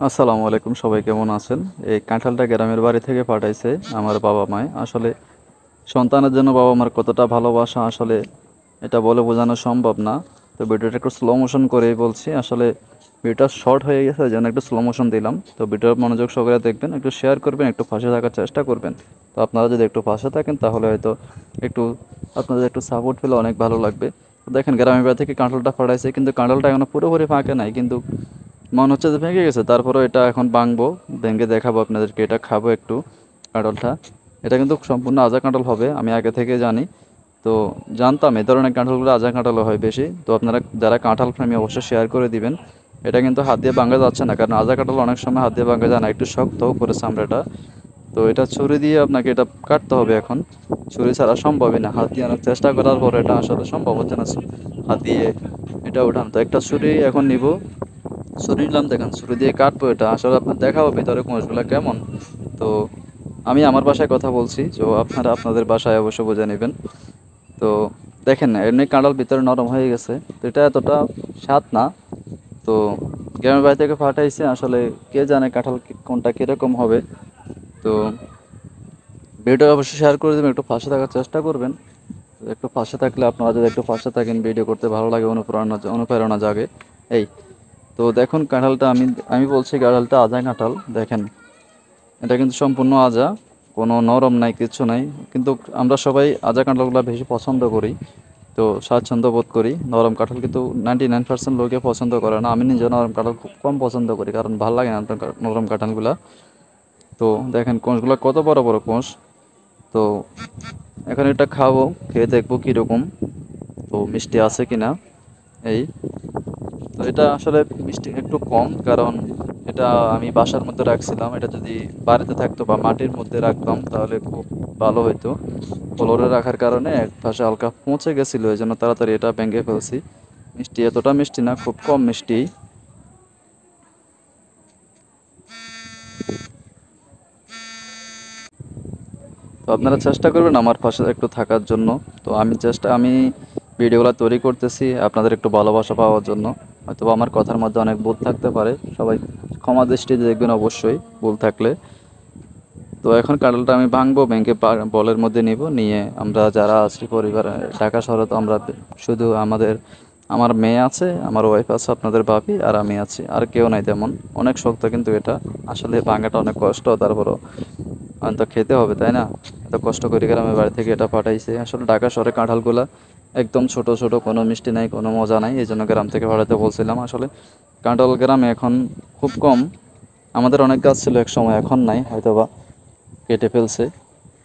আসসালামু আলাইকুম, সবাই কেমন আছেন? এই কাঁঠালটা গ্রামের বাড়ি থেকে পাঠাইছে আমার বাবা মায়। আসলে সন্তানের জন্য বাবা মার কতটা ভালোবাসা আসলে এটা বলে বোঝানো সম্ভব না। তো ভিডিওটা একটু স্লো মোশন করেই বলছি। আসলে ভিডিওটা শর্ট হয়ে গেছে, ওই জন্য একটু স্লো মোশন দিলাম। তো ভিডিওর মনোযোগ সহকারে দেখবেন, একটু শেয়ার করবেন, একটু পাশে থাকার চেষ্টা করবেন। তো আপনারা যদি একটু পাশে থাকেন তাহলে হয়তো একটু আপনাদের একটু সাপোর্ট পেলে অনেক ভালো লাগবে। তো দেখেন, গ্রামের বাড়ি থেকে কাঁঠালটা পাঠাইছে, কিন্তু কাঁঠালটা এখনো পুরোপুরি ফাঁকে নাই, কিন্তু মনে হচ্ছে যে ভেঙে গেছে। তারপরেও এটা এখন ভাঙবো, ভেঙে দেখাবো আপনাদেরকে, এটা খাবো একটু কাঁঠালটা। এটা কিন্তু সম্পূর্ণ আজা কাঁঠাল হবে, আমি আগে থেকে জানি। তো জানতাম এই ধরনের কাঁঠালগুলো আজা কাঁঠালও হয় বেশি। তো আপনারা যারা কাঁঠাল প্রেমী অবশ্যই শেয়ার করে দিবেন। এটা কিন্তু হাত দিয়ে ভাঙা যাচ্ছে না, কারণ আজা কাঁঠাল অনেক সময় হাত দিয়ে ভাঙা যায় না, একটু শক্ত করে চামড়াটা। তো এটা ছুরি দিয়ে আপনাকে এটা কাটতে হবে এখন। ছুরি ছাড়া সম্ভবই না, হাত দিয়ে অনেক চেষ্টা করার পর এটা আসলে সম্ভব হচ্ছে না হাত দিয়ে এটা ওঠানো। তো একটা ছুরি এখন নিব, ছুরি নিলাম। দেখেন, ছুরি দিয়ে কাটবো এটা, আসলে আপনার দেখাবো ভিতরে কোষগুলো কেমন। তো আমি আমার বাসায় কথা বলছি, তো আপনারা আপনাদের বাসায় অবশ্য বুঝে নেবেন। তো দেখেন, এমনি কাঁঠাল ভিতরে নরম হয়ে গেছে, তো এটা এতটা স্বাদ না। তো গ্রামের বাড়ি থেকে পাঠাইছে, আসলে কে জানে কাঁঠাল কোনটা কীরকম হবে। তো ভিডিও অবশ্যই শেয়ার করে দেবেন, একটু পাশে থাকার চেষ্টা করবেন। তো একটু পাশে থাকলে, আপনারা যদি একটু পাশে থাকেন, ভিডিও করতে ভালো লাগে, অনুপ্রেরণা অনুপ্রেরণা জাগে। এই তো দেখুন কাঁঠালটা, আমি আমি বলছি কাঁঠালটা আজা কাঁঠাল। দেখেন, এটা কিন্তু সম্পূর্ণ আজা, কোনো নরম নাই, কিচ্ছু নাই। কিন্তু আমরা সবাই আজা কাঁঠালগুলো বেশি পছন্দ করি, তো স্বাচ্ছন্দ্য বোধ করি। নরম কাঁঠাল কিন্তু 99% লোকে পছন্দ করে না। আমি নিজে নরম কাঁঠাল খুব কম পছন্দ করি, কারণ ভালো লাগে না নরম কাঁঠালগুলা। তো দেখেন কোষগুলো কত বড় বড় কোষ। তো এখন এটা খাবো, খেয়ে দেখবো কীরকম, তো মিষ্টি আছে কিনা। এই তো এটা আসলে মিষ্টি একটু কম, কারণ এটা আমি বাসার মধ্যে রাখছিলাম। এটা যদি বাড়িতে থাকতো বা মাটির মধ্যে রাখতাম তাহলে খুব ভালো হতো। ফ্লোরে রাখার কারণে এক পাশে হালকা পচে গেছিলো, এই জন্য তাড়াতাড়ি এটা ভেঙে ফেলছি। মিষ্টি এতটা মিষ্টি না, খুব কম মিষ্টি। তো আপনারা চেষ্টা করবেন আমার পাশে একটু থাকার জন্য। তো আমি ভিডিওগুলো তৈরি করতেছি আপনাদের একটু ভালোবাসা পাওয়ার জন্য। হয়তো আমার কথার মধ্যে অনেক ভুল থাকতে পারে, সবাই ক্ষমা দৃষ্টিতে দেখবেন অবশ্যই ভুল থাকলে। তো এখন কাঁঠালটা আমি ভাঙবো, ভেঙে বলের মধ্যে নিব, নিয়ে আমরা যারা আছি পরিবারে ঢাকা শহরে, তো আমরা শুধু আমার মেয়ে আছে, আমার ওয়াইফ আছে, আপনাদের ভাবি, আর আমি আছি, আর কেউ নাই তেমন। অনেক শক্ত কিন্তু এটা, আসলে ভাঙাটা অনেক কষ্ট। তারপরও তো খেতে হবে, তাই না? এত কষ্ট করে গ্রামের বাড়ি থেকে এটা পাঠাইছে। আসলে ঢাকা শহরে কাঁঠালগুলা একদম ছোট ছোট, কোনো মিষ্টি নাই, কোনো মজা নাই, এই জন্য গ্রাম থেকে পাঠাতে বলছিলাম। আসলে কাঁঠাল গ্রামে এখন খুব কম। আমাদের অনেক গাছ ছিল এক সময়, এখন নাই, হয়তোবা কেটে ফেলছে।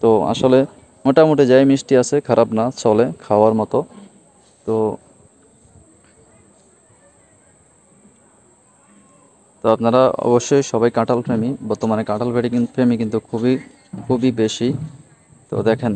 তো আসলে মোটামুটি যাই মিষ্টি আছে, খারাপ না, চলে খাওয়ার মতো। তো তো আপনারা অবশ্যই সবাই কাঁঠাল প্রেমী, বর্তমানে কাঁঠাল প্রেমী কিন্তু খুবই খুবই বেশি। তো দেখেন,